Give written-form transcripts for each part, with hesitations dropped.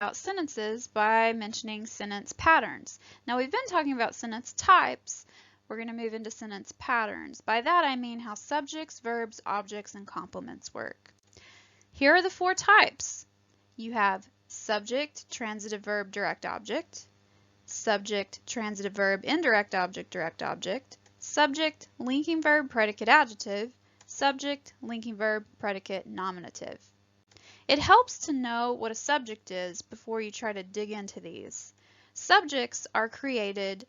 about sentences by mentioning sentence patterns. Now we've been talking about sentence types. We're going to move into sentence patterns. By that I mean how subjects, verbs, objects, and complements work. Here are the four types. You have subject, transitive verb, direct object, subject, transitive verb, indirect object, direct object, subject, linking verb, predicate, adjective, subject, linking verb, predicate, nominative. It helps to know what a subject is before you try to dig into these. Subjects are created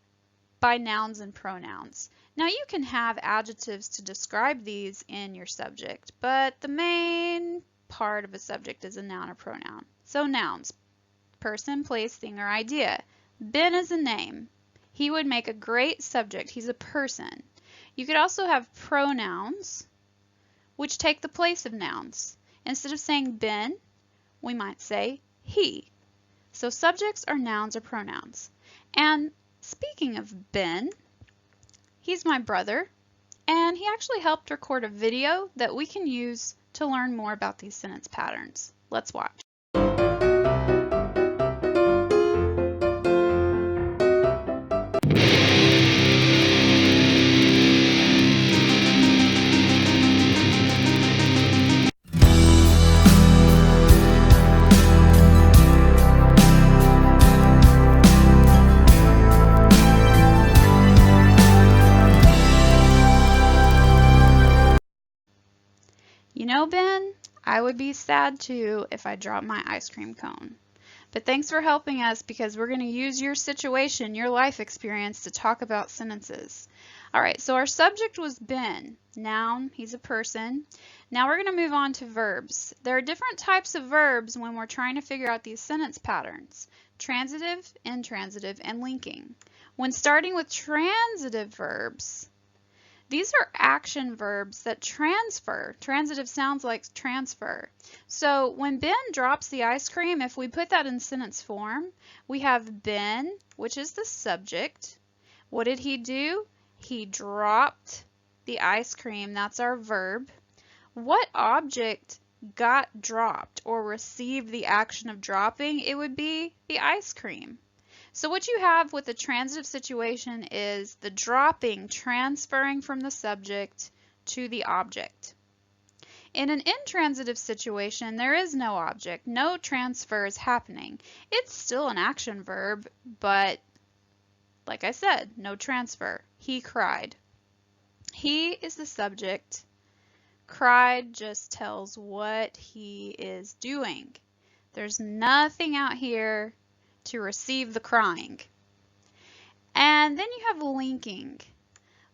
by nouns and pronouns. Now you can have adjectives to describe these in your subject, but the main part of a subject is a noun or pronoun. So nouns, person, place, thing, or idea. Ben is a name. He would make a great subject. He's a person. You could also have pronouns, which take the place of nouns. Instead of saying Ben, we might say he. So subjects are nouns or pronouns. And speaking of Ben, he's my brother, and he actually helped record a video that we can use to learn more about these sentence patterns. Let's watch. You know, Ben, I would be sad too if I dropped my ice cream cone. But thanks for helping us because we're going to use your situation, your life experience to talk about sentences. All right, so our subject was Ben. Noun, he's a person. Now we're going to move on to verbs. There are different types of verbs when we're trying to figure out these sentence patterns: transitive, intransitive, and linking. When starting with transitive verbs, these are action verbs that transfer. Transitive sounds like transfer. So when Ben drops the ice cream, if we put that in sentence form, we have Ben, which is the subject. What did he do? He dropped the ice cream. That's our verb. What object got dropped or received the action of dropping? It would be the ice cream. So what you have with the transitive situation is the dropping transferring from the subject to the object. In an intransitive situation, there is no object, no transfer is happening. It's still an action verb, but like I said, no transfer. He cried. He is the subject. Cried just tells what he is doing. There's nothing out here to receive the crying. And then you have linking.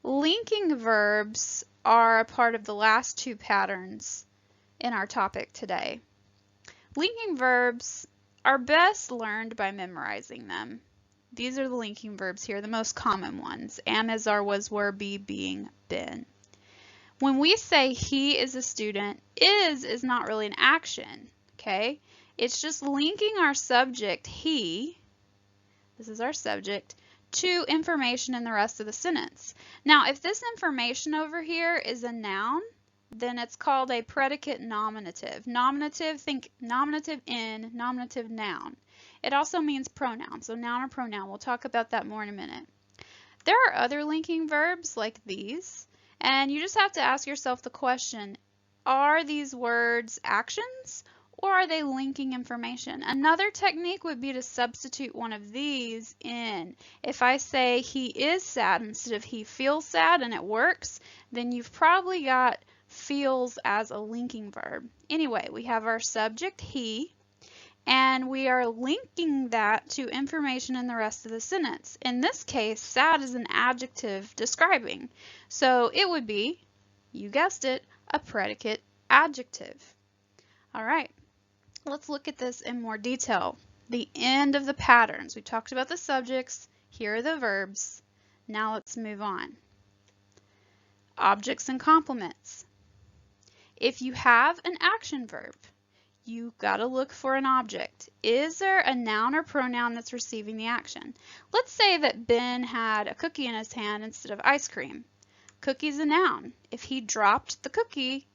Linking verbs are a part of the last two patterns in our topic today. Linking verbs are best learned by memorizing them. These are the linking verbs here, the most common ones. Am, is, are, was, were, be, being, been. When we say he is a student, is not really an action, okay? It's just linking our subject, he, this is our subject, to information in the rest of the sentence. Now, if this information over here is a noun, then it's called a predicate nominative. Nominative, think nominative in, nominative noun. It also means pronoun, so noun or pronoun. We'll talk about that more in a minute. There are other linking verbs like these, and you just have to ask yourself the question, are these words actions? Or are they linking information? Another technique would be to substitute one of these in. If I say he is sad instead of he feels sad and it works, then you've probably got feels as a linking verb. Anyway, we have our subject, he, and we are linking that to information in the rest of the sentence. In this case, sad is an adjective describing. So it would be, you guessed it, a predicate adjective. All right. Let's look at this in more detail. The end of the patterns. We talked about the subjects. Here are the verbs. Now let's move on. Objects and complements. If you have an action verb, you got to look for an object. Is there a noun or pronoun that's receiving the action? Let's say that Ben had a cookie in his hand instead of ice cream. Cookie's a noun. If he dropped the cookie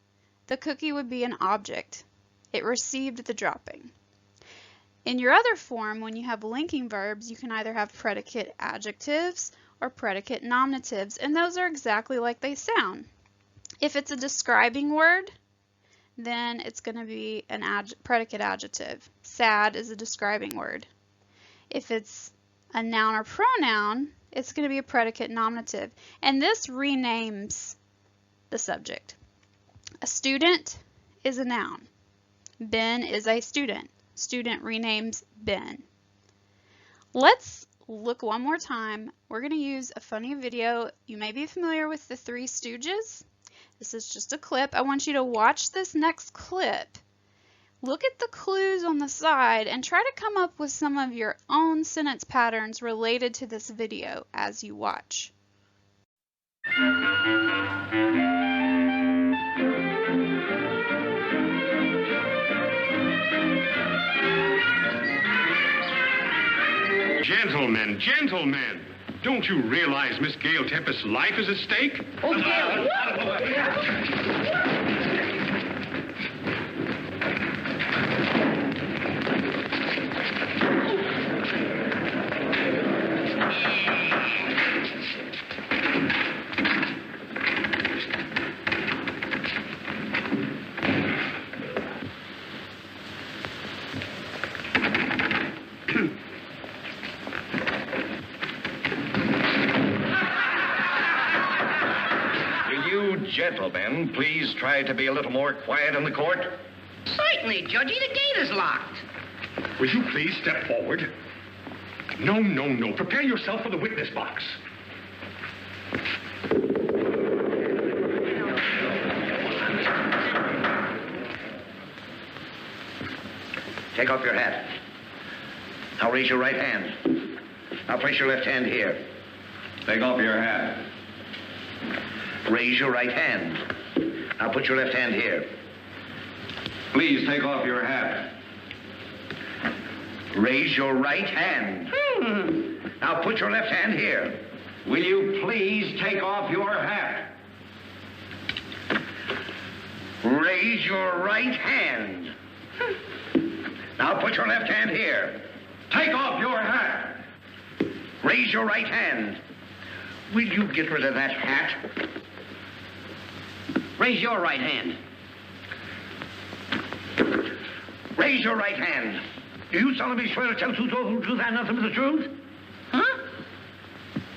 would be an object. It received the dropping. In your other form, when you have linking verbs, you can either have predicate adjectives or predicate nominatives, and those are exactly like they sound. If it's a describing word, then it's going to be an predicate adjective. Sad is a describing word. If it's a noun or pronoun, it's going to be a predicate nominative, and this renames the subject. A student is a noun. Ben is a student. Student renames Ben. Let's look one more time. We're going to use a funny video. You may be familiar with the Three Stooges. This is just a clip. I want you to watch this next clip. Look at the clues on the side and try to come up with some of your own sentence patterns related to this video as you watch. Gentlemen, gentlemen, don't you realize Miss Gail Tempest's life is at stake? Oh, Gail, Gentlemen, please try to be a little more quiet in the court. Certainly, Judgy. The gate is locked. Will you please step forward? No, no, no. Prepare yourself for the witness box. Take off your hat. Now raise your right hand. Now place your left hand here. Take off your hat. Raise your right hand. Now put your left hand here. Please take off your hat. Raise your right hand. Now put your left hand here. Will you please take off your hat? Raise your right hand. Now put your left hand here. Take off your hat. Raise your right hand. Will you get rid of that hat? Raise your right hand. Raise your right hand. Do you solemnly swear to tell the truth, the whole truth, and nothing but the truth? Huh?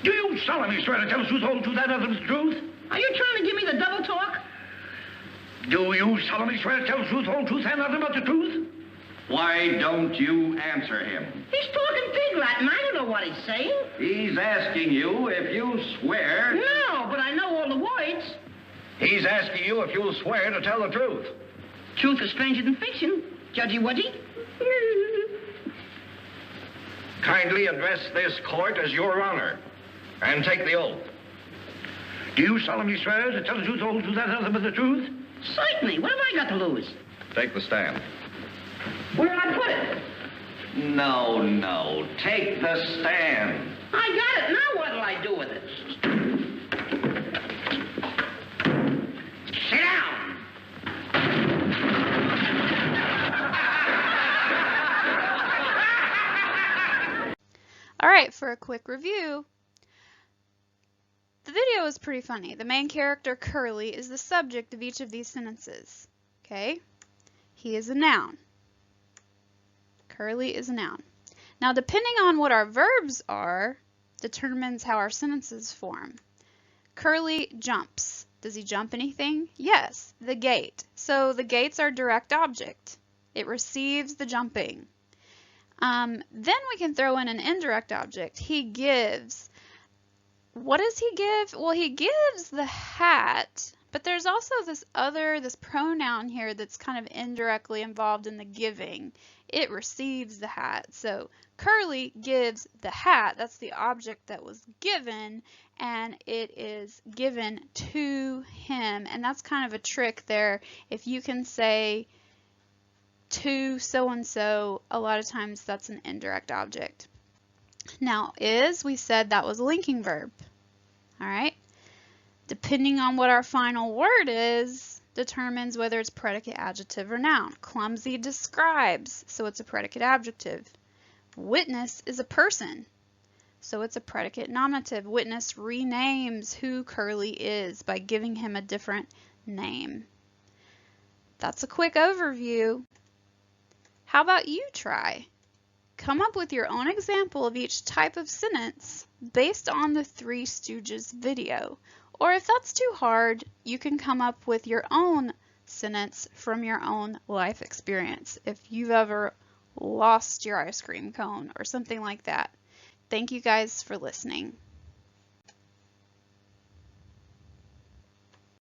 Do you solemnly swear to tell the truth, the whole truth, and nothing but the truth? Are you trying to give me the double talk? Do you solemnly swear to tell the truth, the whole truth, and nothing but the truth? Why don't you answer him? He's talking pig Latin. I don't know what he's saying. He's asking you if you swear... No, but I know all the words. He's asking you if you'll swear to tell the truth. Truth is stranger than fiction, Judgy Wudgy. Kindly address this court as Your Honor, and take the oath. Do you solemnly swear to tell the truth, the whole truth, and nothing but the truth? Certainly. What have I got to lose? Take the stand. Where did I put it? No, no. Take the stand. I got it. Now what'll I do with it? Sit down. All right, for a quick review, the video is pretty funny. The main character, Curly, is the subject of each of these sentences. Okay? He is a noun. Curly is a noun. Now, depending on what our verbs are, determines how our sentences form. Curly jumps. Does he jump anything? Yes, the gate. So the gate's our direct object. It receives the jumping. Then we can throw in an indirect object. He gives. What does he give? Well, he gives the hat, but there's also this pronoun here that's kind of indirectly involved in the giving. It receives the hat. So Curly gives the hat. That's the object that was given, and it is given to him. And that's kind of a trick there. If you can say to so-and-so, a lot of times that's an indirect object. Now, we said that was a linking verb. All right. Depending on what our final word is, determines whether it's predicate, adjective, or noun. Clumsy describes, so it's a predicate adjective. Witness is a person, so it's a predicate nominative. Witness renames who Curly is by giving him a different name. That's a quick overview. How about you try? Come up with your own example of each type of sentence based on the Three Stooges video. Or if that's too hard, you can come up with your own sentence from your own life experience if you've ever lost your ice cream cone or something like that. Thank you guys for listening.